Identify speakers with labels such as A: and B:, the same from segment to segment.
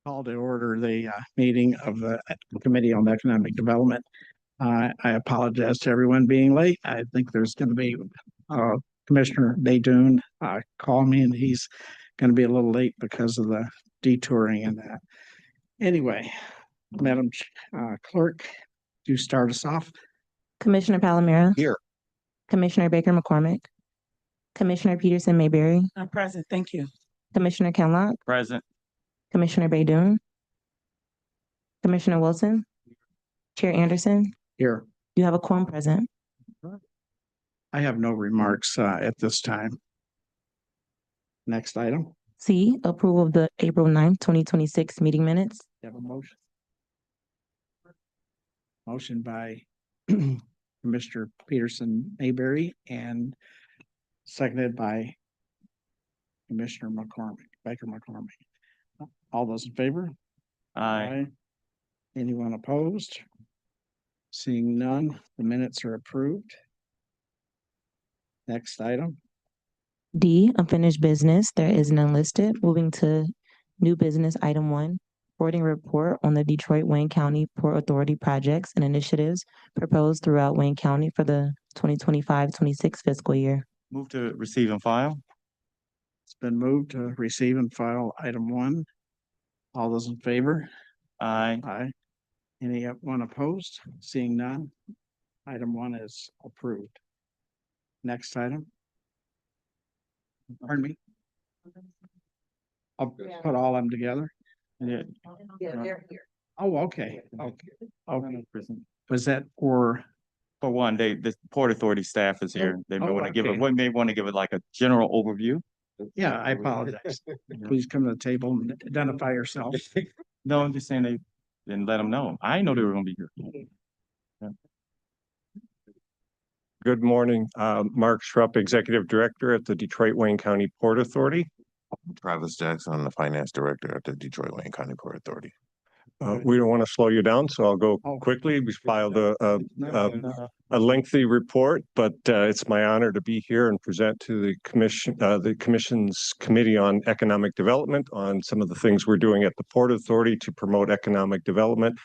A: Call to order the meeting of the Committee on Economic Development. I apologize to everyone being late. I think there's going to be Commissioner Baydoun call me, and he's going to be a little late because of the detouring and that. Anyway, Madam Clerk, do start us off.
B: Commissioner Palomero.
A: Here.
B: Commissioner Baker McCormick. Commissioner Peterson Mayberry.
C: I'm present. Thank you.
B: Commissioner Kenlock.
D: Present.
B: Commissioner Baydoun. Commissioner Wilson. Chair Anderson.
A: Here.
B: You have a quorum present.
A: I have no remarks at this time. Next item.
B: C, approval of the April 9th, 2026 meeting minutes.
A: You have a motion? Motion by Commissioner Peterson Mayberry and seconded by Commissioner Baker McCormick. All those in favor?
D: Aye.
A: Anyone opposed? Seeing none, the minutes are approved. Next item.
B: D, unfinished business. There is none listed. Moving to new business item 1, reporting report on the Detroit-Wayne County Port Authority projects and initiatives proposed throughout Wayne County for the 2025-26 fiscal year.
D: Move to receive and file.
A: It's been moved to receive and file item 1. All those in favor?
D: Aye.
A: Aye. Anyone opposed? Seeing none, item 1 is approved. Next item. Pardon me? I'll put all of them together.
D: Yeah.
C: They're here.
A: Oh, okay. Okay.
D: Present.
A: Was that for?
D: For one, the Port Authority staff is here. They may want to give it.
A: okay.
D: One may want to give it like a general overview.
A: Yeah, I apologize. Please come to the table and identify yourself.
D: No, I'm just saying they didn't let them know. I know they were going to be here. Yeah.
E: Good morning, Mark Schrupp, Executive Director at the Detroit-Wayne County Port Authority.
F: Travis Jackson, I'm the Finance Director at the Detroit-Wayne County Port Authority.
E: We don't want to slow you down, so I'll go
A: Oh.
E: quickly. We filed a
A: No.
E: lengthy report, but it's my honor to be here and present to the Commission's Committee on Economic Development on some of the things we're doing at the Port Authority to promote economic development.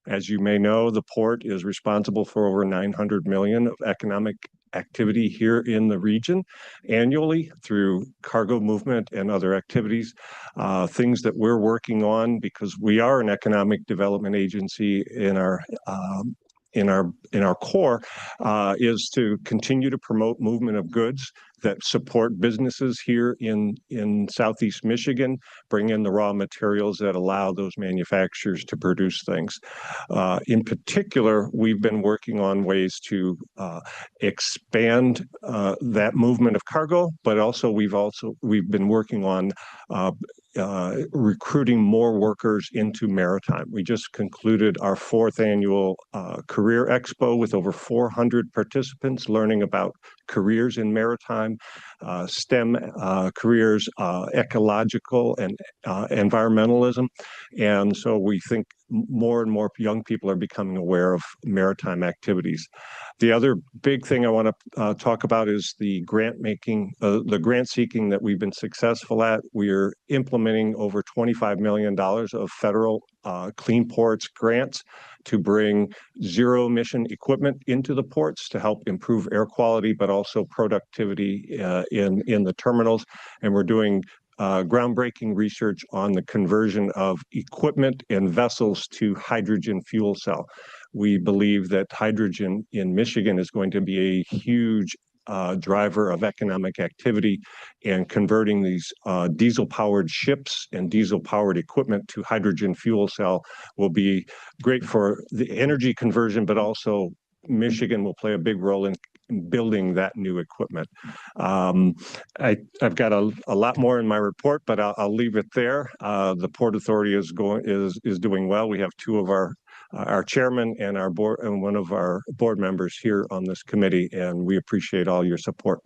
E: As you may know, the port is responsible for over 900 million of economic activity here in the region annually through cargo movement and other activities. Things that we're working on, because we are an economic development agency in our core, is to continue to promote movement of goods that support businesses here in Southeast Michigan, bring in the raw materials that allow those manufacturers to produce things. In particular, we've been working on ways to expand that movement of cargo, but also we've been working on recruiting more workers into maritime. We just concluded our 4th annual Career Expo with over 400 participants learning about careers in maritime, STEM careers, ecological and environmentalism. And so we think more and more young people are becoming aware of maritime activities. The other big thing I want to talk about is the grant seeking that we've been successful at. We're implementing over $25 million of federal Clean Ports grants to bring zero emission equipment into the ports to help improve air quality, but also productivity in the terminals. And we're doing groundbreaking research on the conversion of equipment and vessels to hydrogen fuel cell. We believe that hydrogen in Michigan is going to be a huge driver of economic activity, and converting these diesel-powered ships and diesel-powered equipment to hydrogen fuel cell will be great for the energy conversion, but also Michigan will play a big role in building that new equipment. I've got a lot more in my report, but I'll leave it there. The Port Authority is doing well. We have 2 of our chairman and our board and one of our board members here on this committee, and we appreciate all your support.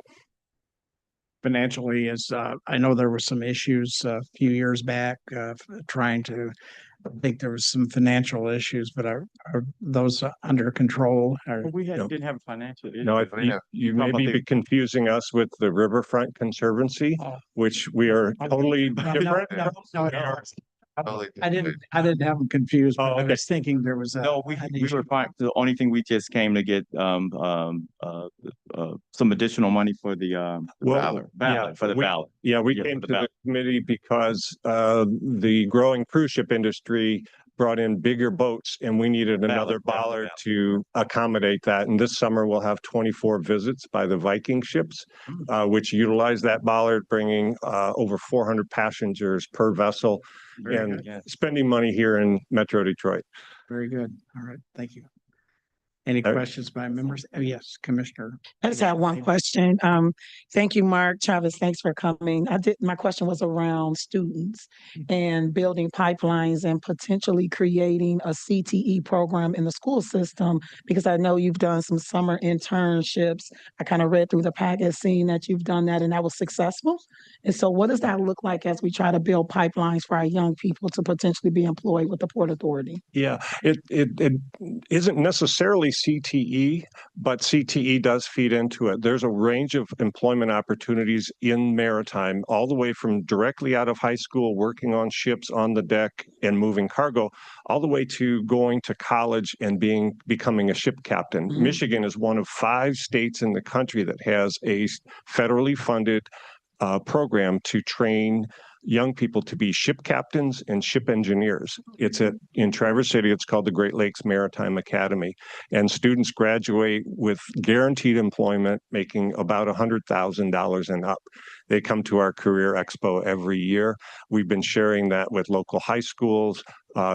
A: Financially, I know there were some issues a few years back I think there was some financial issues, but are those under control?
D: We didn't have a financial issue.
E: No, you may be confusing us with the Riverfront Conservancy, which we are totally different.
A: No, I didn't have them confused, but
E: Oh,
A: I
E: okay.
A: was thinking there was a.
D: No, we
A: an
D: were
A: issue.
D: fine. The only thing we just came to get some additional money for the
E: Well,
D: ballot for the ballot.
E: Yeah, we
D: Yeah,
E: came
D: for
E: to
D: the
E: the committee because the growing cruise ship industry brought in bigger boats and we needed another bollard to accommodate that. And this summer we'll have 24 visits by the Viking ships, which utilize that bollard, bringing over 400 passengers per vessel
A: Very
E: and
A: good.
E: spending money here in Metro Detroit.
A: Very good. All right, thank you. Any
E: Uh,
A: questions by members? Oh, yes, Commissioner.
C: I just have one question. Thank you, Mark. Travis, thanks for coming. My question was around students and building pipelines and potentially creating a CTE program in the school system, because I know you've done some summer internships. I kind of read through the packet, seeing that you've done that and that was successful. And so what does that look like as we try to build pipelines for our young people to potentially be employed with the Port Authority?
E: Yeah, it isn't necessarily CTE, but CTE does feed into it. There's a range of employment opportunities in maritime, all the way from directly out of high school, working on ships on the deck and moving cargo, all the way to going to college and becoming a ship captain.
C: Mhm.
E: Michigan is one of 5 states in the country that has a federally funded program to train young people to be ship captains and ship engineers. It's in Traverse City. It's called the Great Lakes Maritime Academy, and students graduate with guaranteed employment, making about $100,000 and up. They come to our Career Expo every year. We've been sharing that with local high schools,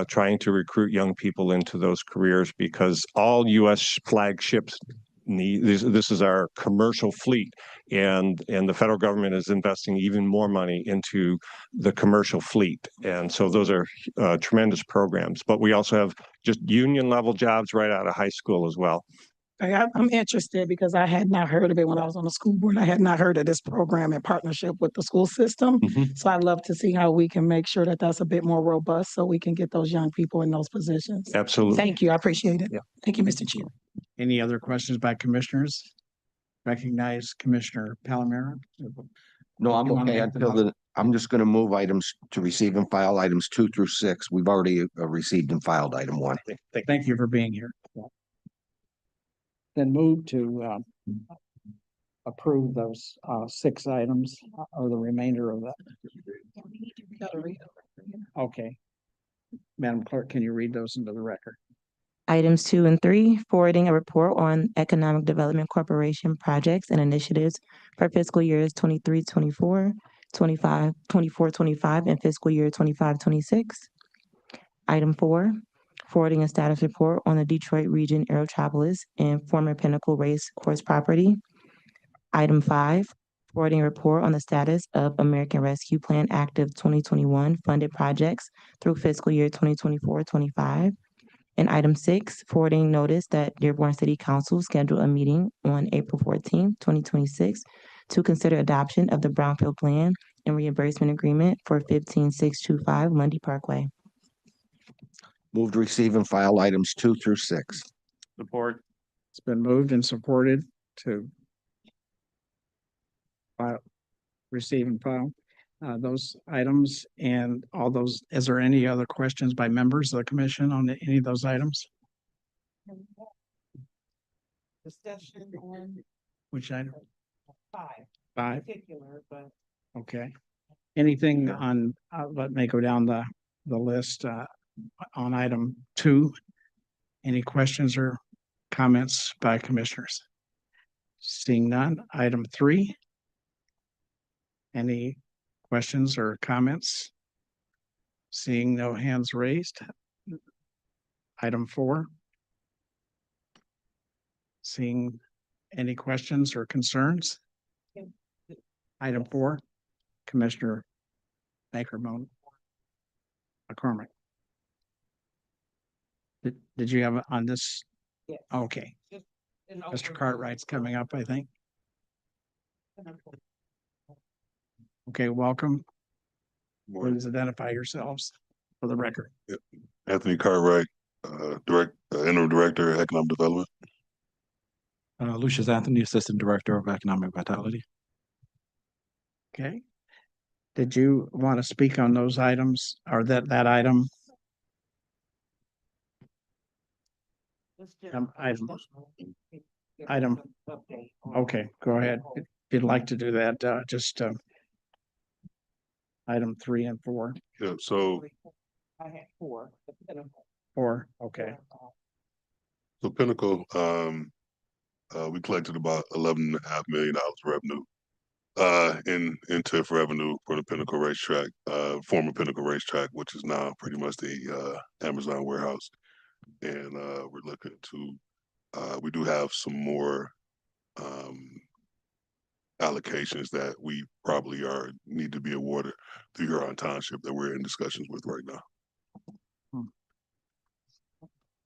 E: trying to recruit young people into those careers, because all U.S. flagships need this is our commercial fleet, and the federal government is investing even more money into the commercial fleet, and so those are tremendous programs. But we also have just union level jobs right out of high school as well.
C: I'm interested because I had not heard of it when I was on the school board. I had not heard of this program in partnership with the school system. So I'd love to see how we can make sure that that's a bit more robust so we can get those young people in those positions.
E: Absolutely.
C: Thank you. I appreciate it.
E: Yeah.
C: Thank you, Mr. Chair.
A: Any other questions by commissioners? Recognize Commissioner Palomero.
G: No, I'm
A: You wanna
G: okay
A: make the
G: until
A: mo-
G: the, I'm just gonna move items to receive and file items 2 through 6. We've already received and filed item 1.
A: Thank you for being here. Then move to approve those 6 items or the remainder of that. Okay. Madam Clerk, can you read those into the record?
B: Items 2 and 3, forwarding a report on Economic Development Corporation projects and initiatives for fiscal years 23-24, 24-25, and fiscal year 25-26. Item 4, forwarding a status report on the Detroit Region Aerotropolis and former Pinnacle Race Course property. Item 5, forwarding a report on the status of American Rescue Plan Active 2021 funded projects through fiscal year 2024-25. And item 6, forwarding notice that Dearborn City Council scheduled a meeting on April 14, 2026 to consider adoption of the Brownfield Plan and reimbursement agreement for 15625 Lundy Parkway.
G: Move to receive and file items 2 through 6.
D: Support.
A: It's been moved and supported to file, receive and file those items and all those. Is there any other questions by members of the commission on any of those items?
C: Discussion on
A: Which item?
C: 5
A: 5.
C: particular, but
A: Okay. Anything on, let me go down the list on item 2. Any questions or comments by commissioners? Seeing none. Item 3. Any questions or comments? Seeing no hands raised. Item 4. Seeing any questions or concerns? Item 4, Commissioner McCormick. Did you have on this?
C: Yes.
A: Okay, Mr. Cartwright's coming up, I think. Okay, welcome. Please identify yourselves for the record.
H: Anthony Cartwright, interim director of economic development.
I: Lucius Anthony, assistant director of economic vitality.
A: Okay. did you want to speak on those items or that item? Item. Okay, go ahead. If you'd like to do that, just item 3 and 4.
H: Yeah, so,
A: Four, okay.
H: so Pinnacle, we collected about $11.5 million revenue, in TIF revenue for the Pinnacle racetrack, former Pinnacle racetrack, which is now pretty much the, Amazon warehouse. And, we're looking to, we do have some more, allocations that we probably need to be awarded through Huron Township that we're in discussions with right now.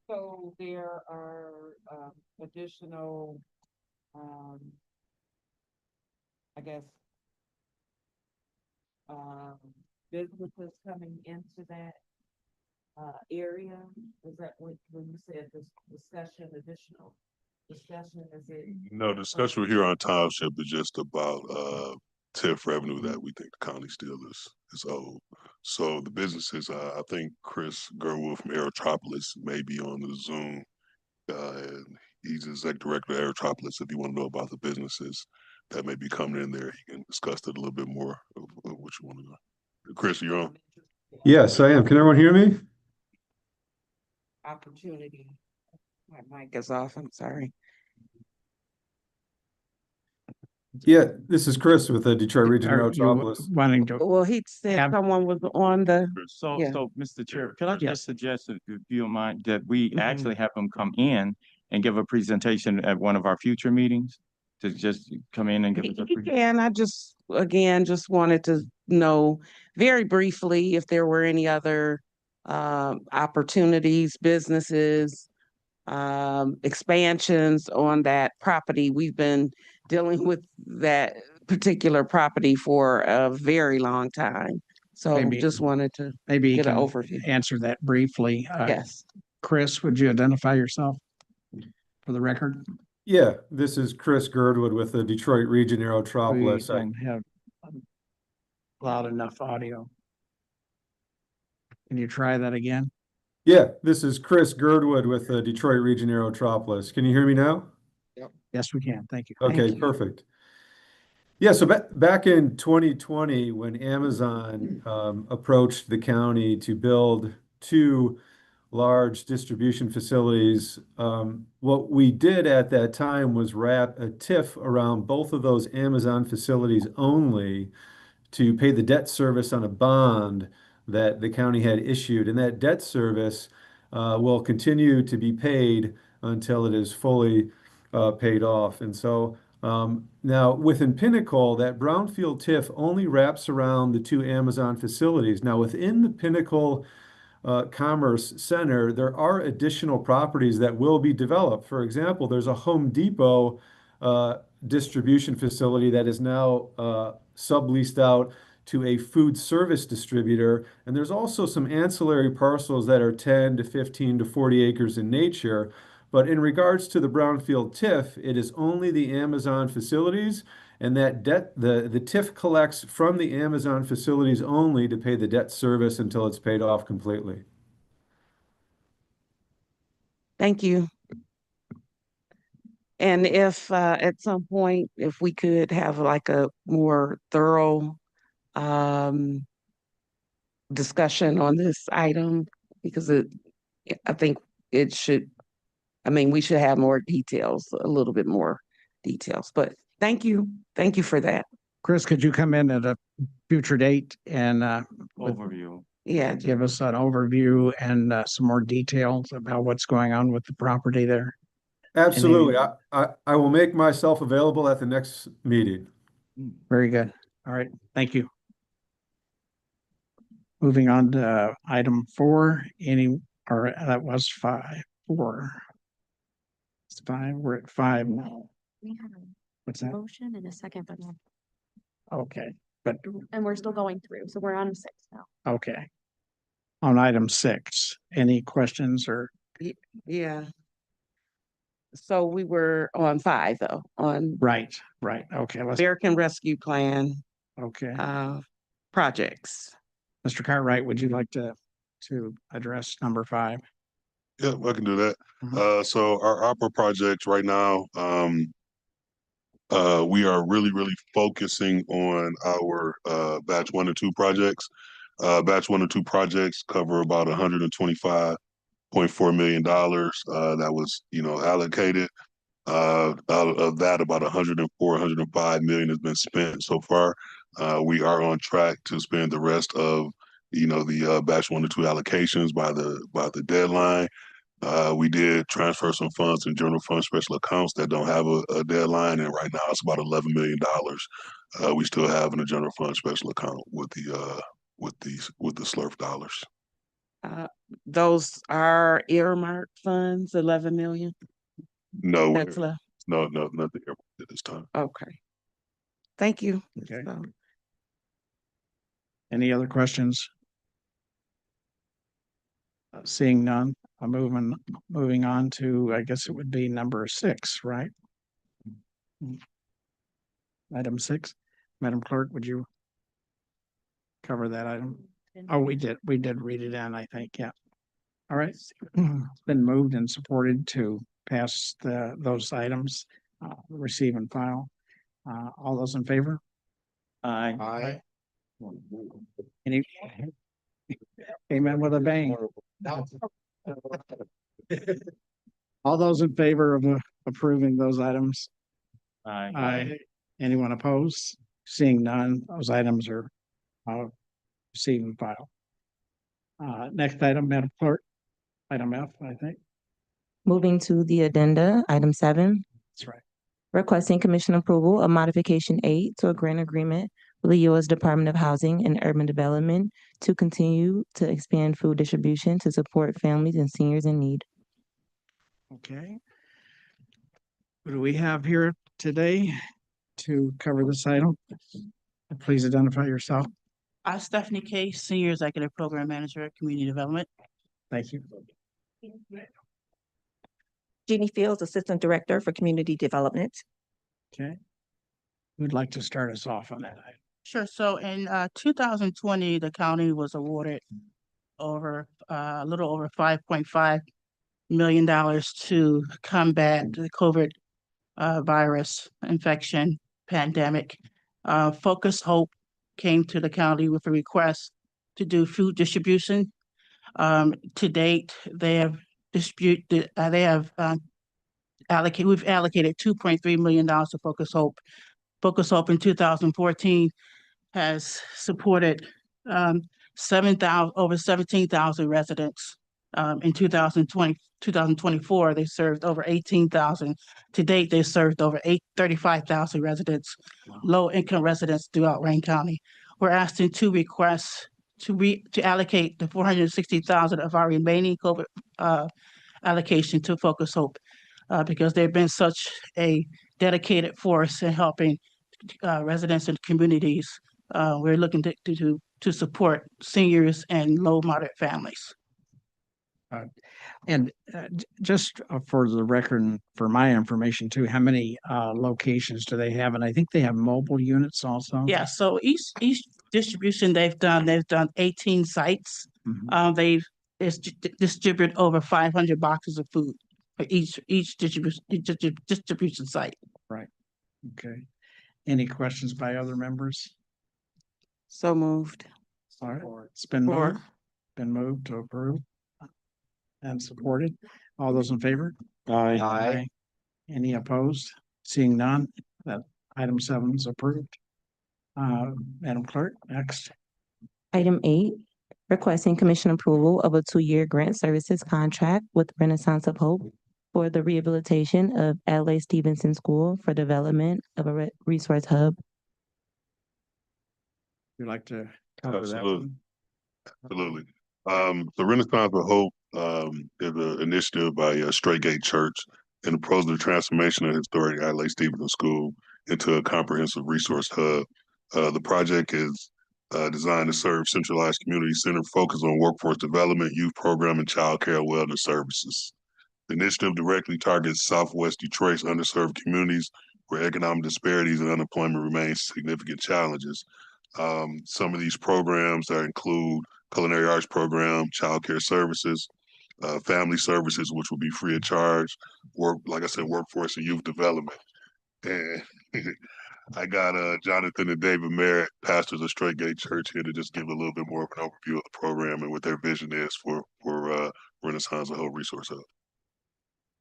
I: So there are additional, I guess, businesses coming into that area? Is that what, when you said this discussion, additional discussion, is it?
H: No, the discussion with Huron Township is just about TIF revenue that we think the county still is owed. So the businesses, I think Chris Gerwood from Aerotropolis may be on the Zoom. And he's exec director of Aerotropolis. If you want to know about the businesses that may be coming in there, he can discuss it a little bit more of what you want to know. Chris, you're on.
J: Yes, I am. Can everyone hear me?
I: Opportunity. My mic is off, I'm sorry.
J: Yeah, this is Chris with the Detroit Region
A: Are you
J: Aerotropolis.
A: wanting to,
I: Well, he said
A: Have-
I: someone was on the,
D: So,
I: Yeah.
D: so, Mr. Chair, could I
A: Yeah.
D: just suggest, if you don't mind, that we
I: Mhm.
D: actually have them come in and give a presentation at one of our future meetings? To just come in and give us a
I: he
D: presentation?
I: can, I just, again, just wanted to know very briefly if there were any other opportunities, businesses, expansions on that property. We've been dealing with that particular property for a very long time. So
A: Maybe-
I: just wanted to
A: maybe you
I: get an
A: can
I: overview.
A: answer that briefly.
I: Yes.
A: Chris, would you identify yourself for the record?
J: Yeah, this is Chris Girdwood with the Detroit Region
A: We
J: Aerotropolis.
A: don't have loud enough audio. Can you try that again?
J: Yeah, this is Chris Girdwood with the Detroit Region Aerotropolis. Can you hear me now?
A: Yes, we can. Thank you.
J: Okay,
I: Thank you.
J: perfect. Yeah, so back in 2020, when Amazon approached the county to build 2 large distribution facilities, what we did at that time was wrap a TIF around both of those Amazon facilities only to pay the debt service on a bond that the county had issued. And that debt service will continue to be paid until it is fully paid off. And so now within Pinnacle, that brownfield TIF only wraps around the 2 Amazon facilities. Now within the Pinnacle Commerce Center, there are additional properties that will be developed. For example, there's a Home Depot distribution facility that is now subleased out to a food service distributor. And there's also some ancillary parcels that are 10 to 15 to 40 acres in nature. But in regards to the brownfield TIF, it is only the Amazon facilities, and that debt, the TIF collects from the Amazon facilities only to pay the debt service until it's paid off completely.
I: Thank you. And if at some point, if we could have like a more thorough discussion on this item, because I think it should, I mean, we should have more details, a little bit more details, but thank you. Thank you for that.
A: Chris, could you come in at a future date and
D: Overview.
I: Yeah,
A: give us an overview and some more details about what's going on with the property there?
J: Absolutely. I will make myself available at the next meeting.
A: Very good. All right. Thank you. Moving on to item 4, that was 5, 4. It's 5, we're at 5 now.
K: We have
A: What's
K: a
A: that?
K: motion and a second, but not,
A: Okay, but,
K: and we're still going through, so we're on 6 now.
A: okay. On item 6, any questions or,
I: yeah. So we were on 5 though, on
A: right, okay, let's,
I: American Rescue Plan.
A: okay.
I: projects.
A: Mr. Cartwright, would you like to address number 5?
H: Yeah, I can do that.
A: Mhm.
H: So our opera projects right now, we are really focusing on our batch 1 and 2 projects. Batch 1 and 2 projects cover about $125.4 million that was, allocated. Out of that, about 105 million has been spent so far. We are on track to spend the rest of, the batch 1 and 2 allocations by the deadline. We did transfer some funds in general fund special accounts that don't have a deadline, and right now it's about $11 million. We still have in the general fund special account with the SLURF dollars.
I: Those are earmarked funds, 11 million.
H: No,
I: That's left.
H: no, nothing at this time.
I: Okay. Thank you.
A: Okay.
I: So,
A: Any other questions? Seeing none, I'm moving on to, I guess it would be number 6, right? Item 6. Madam Clerk, would you cover that item? Oh, we did read it in, I think, yeah. All right, it's been moved and supported to pass those items, receive and file. All those in favor?
D: Aye.
A: Aye. Any? Amen with a bang. All those in favor of approving those items?
D: Aye.
A: Aye. Anyone opposed? Seeing none, those items are received and filed. Next item, Madam Clerk, item F, I think.
B: Moving to the addenda, item 7,
A: That's right.
B: requesting commission approval of modification 8 to a grant agreement with the U.S. Department of Housing and Urban Development to continue to expand food distribution to support families and seniors in need.
A: Okay. Who do we have here today to cover this item? Please identify yourself.
L: Stephanie Case, Senior Executive Program Manager at Community Development.
A: Thank you.
M: Jeannie Fields, Assistant Director for Community Development.
A: Okay. Who'd like to start us off on that item?
L: Sure. So in 2020, the county was awarded over a little over $5.5 million to combat the COVID virus infection pandemic. Focus Hope came to the county with a request to do food distribution. To date, they have we've allocated $2.3 million to Focus Hope. Focus Hope in 2014 has supported over 17,000 residents. In 2024, they served over 18,000. To date, they served over 35,000 residents, low-income residents throughout Wayne County. We're asking two requests to allocate the 460,000 of our remaining COVID allocation to Focus Hope because they've been such a dedicated force in helping residents and communities. We're looking to support seniors and low moderate families.
A: And just for the record and for my information too, how many locations do they have? And I think they have mobile units also.
L: Yeah, so each distribution they've done 18 sites.
A: Mhm.
L: They've distributed over 500 boxes of food for each distribution site.
A: Right. Okay. Any questions by other members?
I: so moved.
A: All right. It's been
I: Or-
A: moved to approve and supported. All those in favor?
G: Aye.
A: Any opposed? Seeing none, that item 7 is approved. Madam Clerk, next.
B: Item 8, requesting commission approval of a 2-year grant services contract with Renaissance of Hope for the rehabilitation of Adlai Stevenson School for development of a resource hub.
A: Would you like to cover that
H: Absolutely.
A: one?
H: Absolutely. The Renaissance of Hope is an initiative by Straight Gate Church and proposes the transformation of historic Adlai Stevenson School into a comprehensive resource hub. The project is designed to serve centralized community center focused on workforce development, youth program, and child care and wellness services. The initiative directly targets Southwest Detroit's underserved communities where economic disparities and unemployment remain significant challenges. Some of these programs that include culinary arts program, childcare services, family services, which will be free of charge, like I said, workforce and youth development. And I got Jonathan and David Merritt, pastors of Straight Gate Church, here to just give a little bit more of an overview of the program and what their vision is for Renaissance and Hope Resource Hub.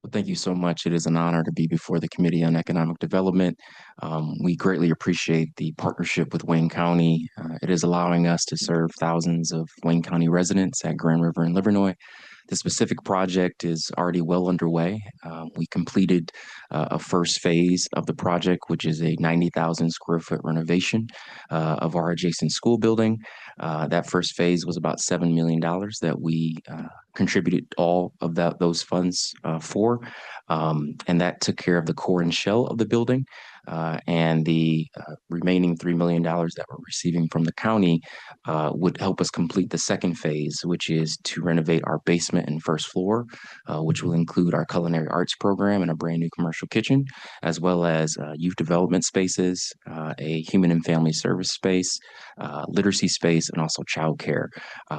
N: Well, thank you so much. It is an honor to be before the Committee on Economic Development. We greatly appreciate the partnership with Wayne County. It is allowing us to serve thousands of Wayne County residents at Grand River and Livernois. The specific project is already well underway. We completed a first phase of the project, which is a 90,000 square foot renovation of our adjacent school building. That first phase was about $7 million that we contributed all of those funds for. And that took care of the core and shell of the building. And the remaining $3 million that we're receiving from the county would help us complete the second phase, which is to renovate our basement and first floor, which will include our culinary arts program and a brand new commercial kitchen, as well as youth development spaces, a human and family service space, literacy space, and also childcare.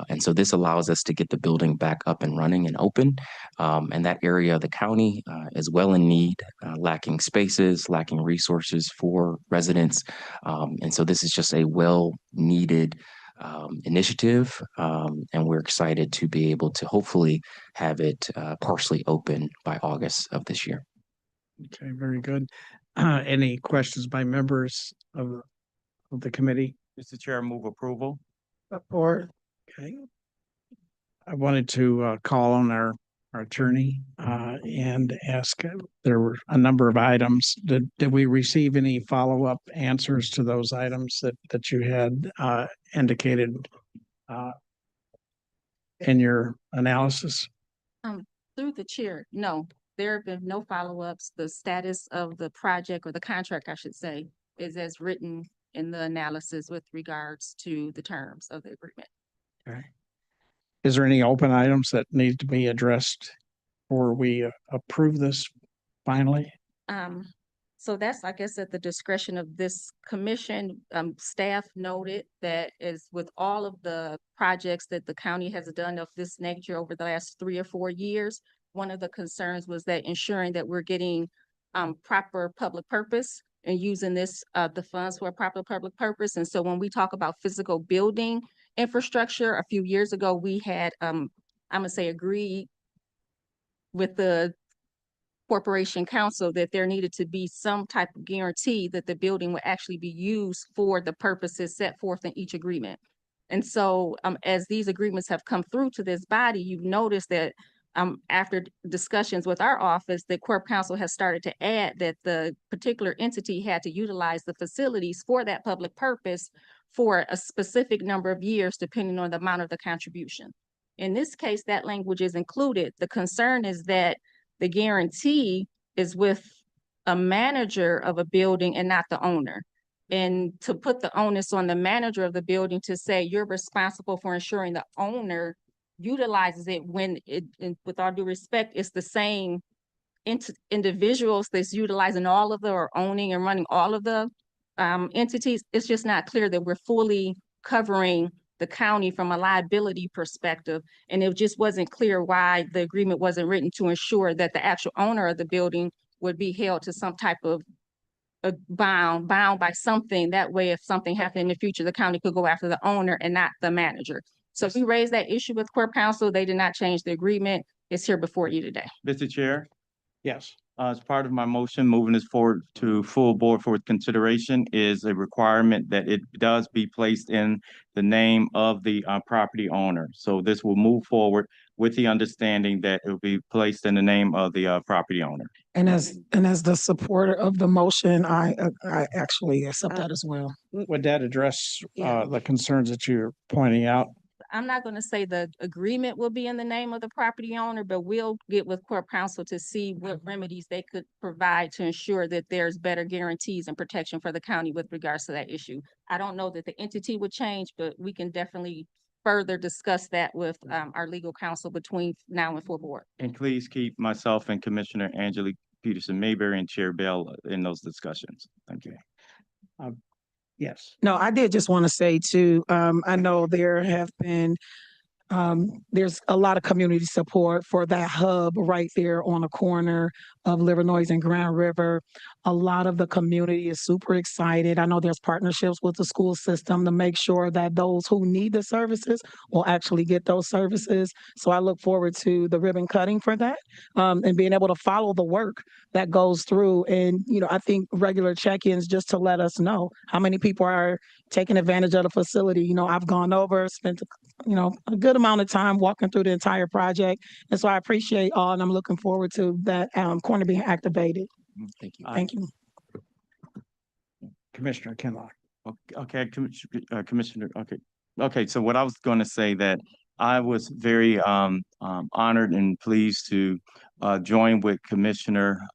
N: And so this allows us to get the building back up and running and open. And that area of the county is well in need, lacking spaces, lacking resources for residents. And so this is just a well-needed initiative, and we're excited to be able to hopefully have it partially open by August of this year.
A: Okay, very good. Any questions by members of the committee?
D: Mr. Chair, move approval.
C: Support.
A: Okay. I wanted to call on our attorney and ask, there were a number of items. Did we receive any follow-up answers to those items that you had indicated in your analysis?
O: Through the chair, no, there have been no follow-ups. The status of the project, or the contract, I should say, is as written in the analysis with regards to the terms of the agreement.
A: Okay. Is there any open items that need to be addressed before we approve this finally?
O: So that's, I guess, at the discretion of this commission. Staff noted that as with all of the projects that the county has done of this nature over the last 3 or 4 years, one of the concerns was that ensuring that we're getting proper public purpose and using the funds for a proper public purpose. And so when we talk about physical building infrastructure, a few years ago, we had, I'm gonna say, agreed with the Corporation Council that there needed to be some type of guarantee that the building would actually be used for the purposes set forth in each agreement. And so as these agreements have come through to this body, you've noticed that after discussions with our office, the Corp Council has started to add that the particular entity had to utilize the facilities for that public purpose for a specific number of years, depending on the amount of the contribution. In this case, that language is included. The concern is that the guarantee is with a manager of a building and not the owner. And to put the onus on the manager of the building to say you're responsible for ensuring the owner utilizes it, when it, with all due respect, it's the same individuals that's utilizing all of the, or owning and running all of the entities. It's just not clear that we're fully covering the county from a liability perspective. And it just wasn't clear why the agreement wasn't written to ensure that the actual owner of the building would be held to some type of bound by something. That way, if something happened in the future, the county could go after the owner and not the manager. So we raised that issue with Corp Council. They did not change the agreement. It's here before you today.
D: Mr. Chair?
A: Yes.
D: As part of my motion, moving this forward to full board for consideration is a requirement that it does be placed in the name of the property owner. So this will move forward with the understanding that it will be placed in the name of the property owner.
C: And as the supporter of the motion, I actually accept that as well.
A: Would that address
O: Yeah.
A: the concerns that you're pointing out?
O: I'm not going to say the agreement will be in the name of the property owner, but we'll get with Corp Council to see what remedies they could provide to ensure that there's better guarantees and protection for the county with regards to that issue. I don't know that the entity would change, but we can definitely further discuss that with our legal counsel between now and full board.
D: And please keep myself and Commissioner Angelique Peterson Mayberry and Chair Bell in those discussions. Thank you.
A: Yes.
C: No, I did just want to say too, I know there have been there's a lot of community support for that hub right there on the corner of Livernois and Grand River. A lot of the community is super excited. I know there's partnerships with the school system to make sure that those who need the services will actually get those services. So I look forward to the ribbon cutting for that, and being able to follow the work that goes through. And, I think regular check-ins just to let us know how many people are taking advantage of the facility. I've gone over, spent a good amount of time walking through the entire project. And so I appreciate all, and I'm looking forward to that corner being activated.
N: Thank you.
C: Thank you.
A: Commissioner Kinlock.
D: Okay, Commissioner, okay, so what I was going to say that I was very honored and pleased to join with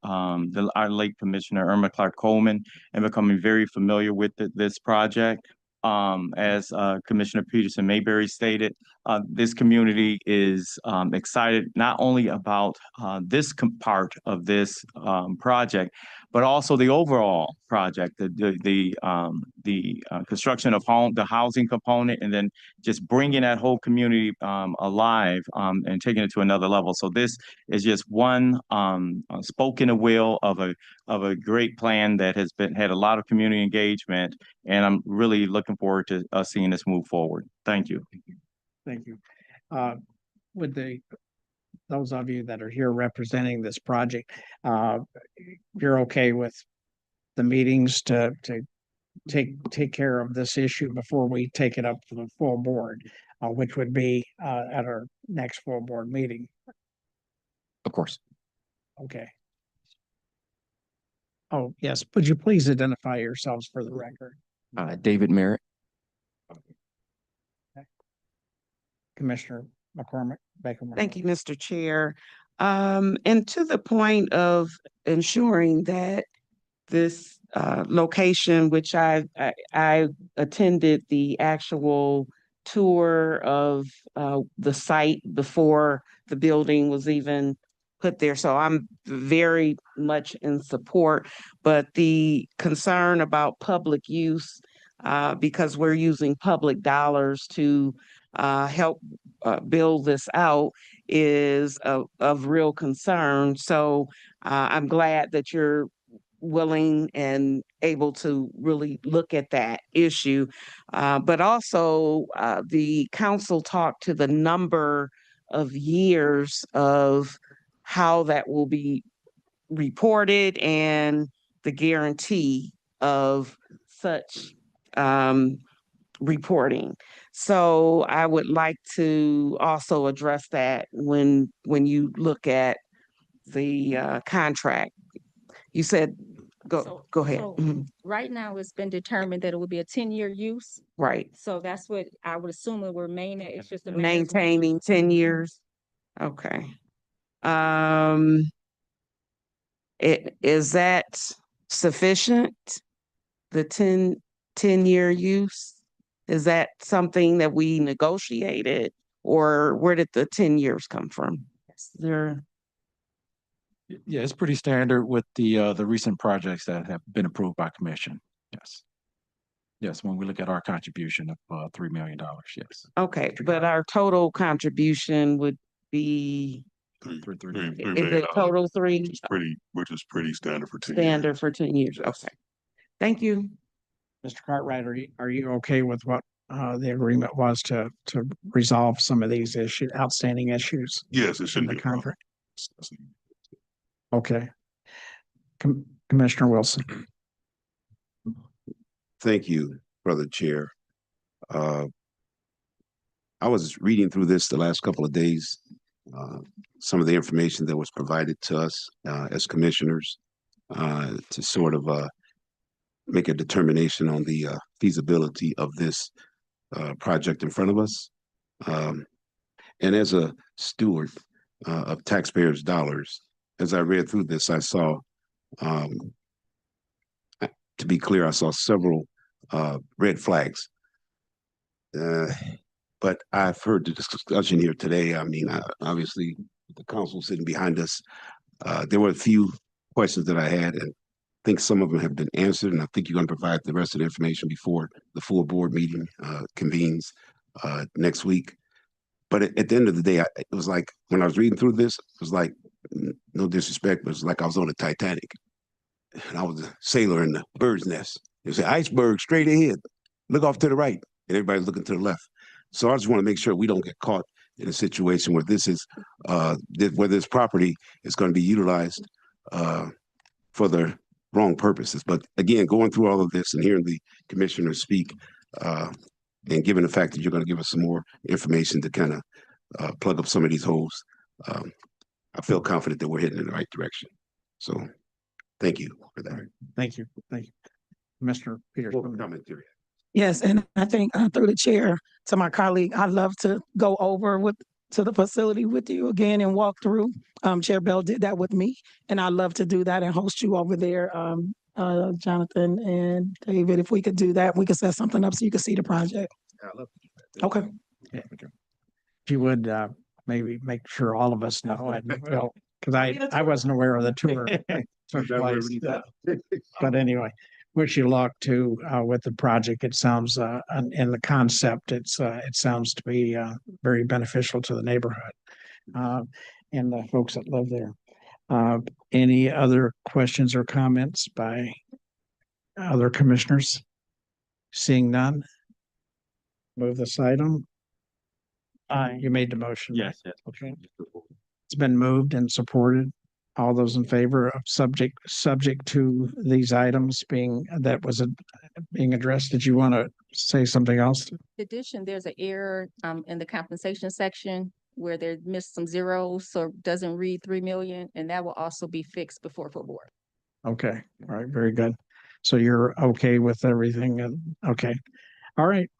D: our late Commissioner Irma Clark Coleman and becoming very familiar with this project. As Commissioner Peterson Mayberry stated, this community is excited not only about this part of this project, but also the overall project, the construction of the housing component, and then just bringing that whole community alive and taking it to another level. So this is just one spoke in the wheel of a great plan that has had a lot of community engagement, and I'm really looking forward to us seeing this move forward. Thank you.
A: Thank you. Would those of you that are here representing this project, you're okay with the meetings to take care of this issue before we take it up to the full board, which would be at our next full board meeting?
N: Of course.
A: Okay. Oh, yes. Would you please identify yourselves for the record?
N: David Merritt.
A: Commissioner McCormick, Baker.
I: Thank you, Mr. Chair. And to the point of ensuring that this location, which I attended the actual tour of the site before the building was even put there. So I'm very much in support, but the concern about public use, because we're using public dollars to help build this out, is of real concern. So I'm glad that you're willing and able to really look at that issue. But also the council talked to the number of years of how that will be reported and the guarantee of such reporting. So I would like to also address that when you look at the contract. You said, go ahead.
O: So right now, it's been determined that it would be a 10-year use.
I: Right.
O: So that's what I would assume it will remain at. It's just a
I: Maintaining 10 years. Okay. Is that sufficient? The 10-year use? Is that something that we negotiated, or where did the 10 years come from? There.
P: Yeah, it's pretty standard with the recent projects that have been approved by commission. Yes. Yes, when we look at our contribution of $3 million, yes.
I: Okay, but our total contribution would be
P: $3
H: $3
I: is
H: million.
I: it total three?
H: Which is pretty standard for 10 years.
I: Standard for 10 years. Okay. Thank you.
A: Mr. Cartwright, are you okay with what the agreement was to resolve some of these outstanding issues?
H: Yes, it shouldn't
A: in
H: be
A: the
H: a problem.
A: contract. Okay. Commissioner Wilson.
Q: Thank you, Brother Chair. I was reading through this the last couple of days, some of the information that was provided to us as commissioners to sort of make a determination on the feasibility of this project in front of us. And as a steward of taxpayers' dollars, as I read through this, I saw, to be clear, I saw several red flags. But I've heard the discussion here today. I mean, obviously, the council sitting behind us, there were a few questions that I had, and think some of them have been answered, and I think you're going to provide the rest of the information before the full board meeting convenes next week. But at the end of the day, it was like when I was reading through this, it was like, no disrespect, but it was like I was on the Titanic, and I was a sailor in the bird's nest. They say iceberg straight ahead, look off to the right, and everybody's looking to the left. So I just want to make sure we don't get caught in a situation where this is where this property is going to be utilized for the wrong purposes. But again, going through all of this and hearing the commissioner speak, and given the fact that you're going to give us some more information to kind of plug up some of these holes, I feel confident that we're heading in the right direction. So thank you for that.
A: Thank you. Thank you. Mr. Peters.
Q: Commentary.
C: Yes, and I think through the chair to my colleague, I'd love to go over to the facility with you again and walk through. Chair Bell did that with me, and I'd love to do that and host you over there, Jonathan and David. If we could do that, we could set something up so you can see the project.
Q: Yeah, I love to do that.
C: Okay.
A: Yeah. If you would maybe make sure all of us know, and well, because I wasn't aware of the tour. Took place. But anyway, wish you luck too with the project. It sounds in the concept, it sounds to be very beneficial to the neighborhood and the folks that live there. Any other questions or comments by other commissioners? Seeing none, move this item. You made the motion.
D: Yes, yes.
A: Okay. It's been moved and supported. All those in favor of subject to these items being being addressed. Did you want to say something else?
O: In addition, there's an error in the compensation section where they missed some zeros, so it doesn't read 3 million, and that will also be fixed before full board.
A: Okay, all right, very good. So you're okay with everything? Okay, all right.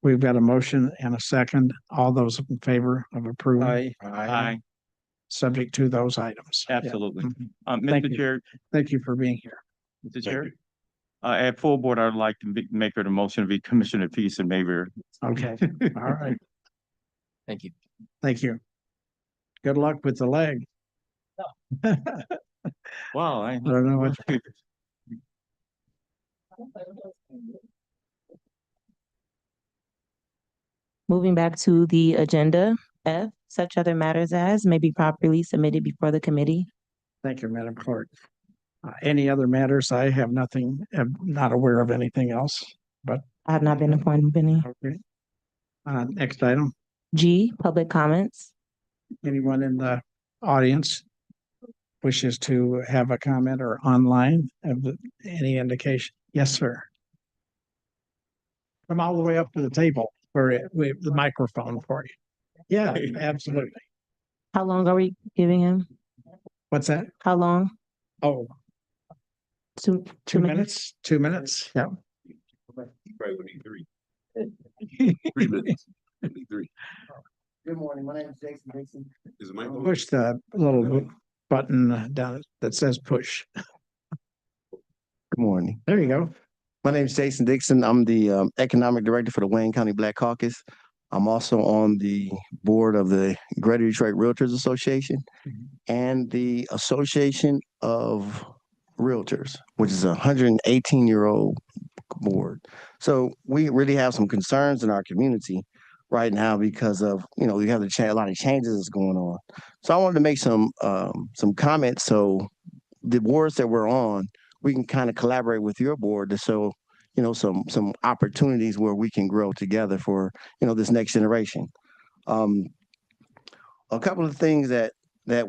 A: We've got a motion and a second. All those in favor of approving?
D: Aye.
A: Subject to those items.
D: Absolutely.
A: Yeah. Thank
D: Mr.
A: you.
D: Chair,
A: Thank you for being here.
D: Mr. Chair, at full board, I'd like to make her the motion to be Commissioner Peace and Mayberry.
A: Okay, all right.
N: Thank you.
A: Thank you. Good luck with the leg.
D: Wow.
A: I don't know what.
B: Moving back to the agenda, F, such other matters as may be properly submitted before the committee.
A: Thank you, Madam Clerk. Any other matters? I have nothing, I'm not aware of anything else, but.
B: I have not been informed of any.
A: Okay. Next item.
B: G, public comments.
A: Anyone in the audience wishes to have a comment or online of any indication? Yes, sir. Come all the way up to the table for the microphone for you. Yeah, absolutely.
B: How long are we giving him?
A: What's that?
B: How long?
A: Oh,
B: Two
A: 2 minutes. 2 minutes. Yeah.
Q: Right, we need 3. 3 minutes. We need 3.
R: Good morning. My name is Jason Dixon.
Q: Is it my
A: Push the little button down that says push.
R: Good morning.
A: There you go.
R: My name is Jason Dixon. I'm the Economic Director for the Wayne County Black Caucus. I'm also on the board of the Greater Detroit Realtors Association and the Association of Realtors, which is a 118-year-old board. So we really have some concerns in our community right now because of, we have a lot of changes that's going on. So I wanted to make some comments so the boards that we're on, we can kind of collaborate with your board to show, some opportunities where we can grow together for, this next generation. A couple of things that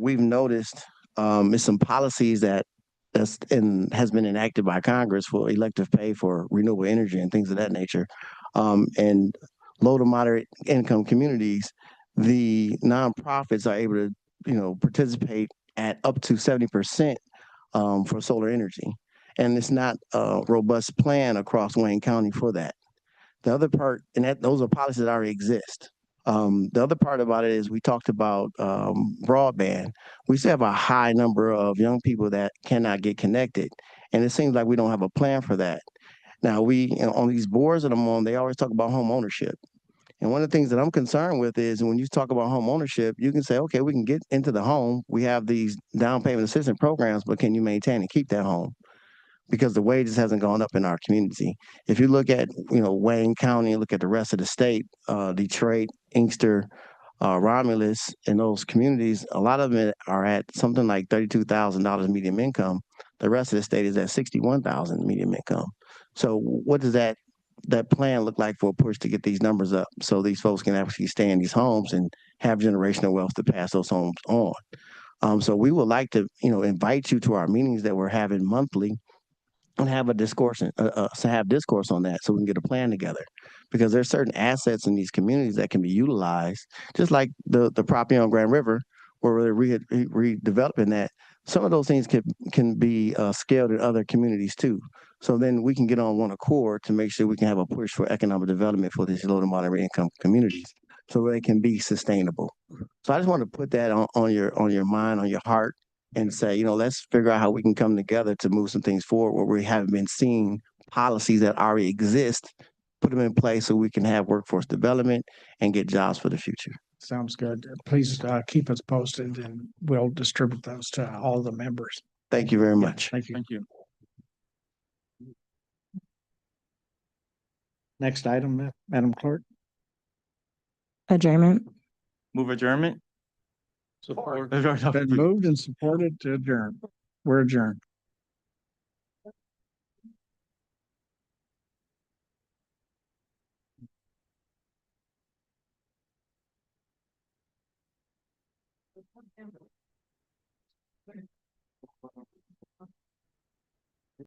R: we've noticed is some policies that has been enacted by Congress for elective pay for renewable energy and things of that nature. And low to moderate income communities, the nonprofits are able to, participate at up to 70% for solar energy. And it's not a robust plan across Wayne County for that. The other part, those are policies that already exist. The other part about it is we talked about broadband. We still have a high number of young people that cannot get connected. And it seems like we don't have a plan for that. Now, on these boards that I'm on, they always talk about home ownership. And one of the things that I'm concerned with is when you talk about home ownership, you can say, okay, we can get into the home. We have these down payment assistance programs, but can you maintain and keep that home? because the wages hasn't gone up in our community. If you look at, Wayne County, look at the rest of the state, Detroit, Inkster, Romulus, and those communities, a lot of them are at something like $32,000 median income. The rest of the state is at 61,000 median income. So what does that plan look like for a push to get these numbers up so these folks can actually stay in these homes and have generational wealth to pass those homes on? So we would like to, invite you to our meetings that we're having monthly and have a discourse, discourse on that so we can get a plan together. Because there's certain assets in these communities that can be utilized, just like the property on Grand River, where we're redeveloping that. Some of those things can be scaled in other communities too. So then we can get on one accord to make sure we can have a push for economic development for these low to moderate income communities, so they can be sustainable. So I just want to put that on your mind, on your heart, and say, let's figure out how we can come together to move some things forward where we haven't been seeing policies that already exist, put them in place so we can have workforce development and get jobs for the future.
A: Sounds good. Please keep us posted and we'll distribute those to all the members.
R: Thank you very much.
A: Thank you.
D: Thank you.
A: Next item, Madam Clerk.
B: Adjournment.
D: Move adjournment.
A: Support. Been moved and supported to adjourn. We're adjourned.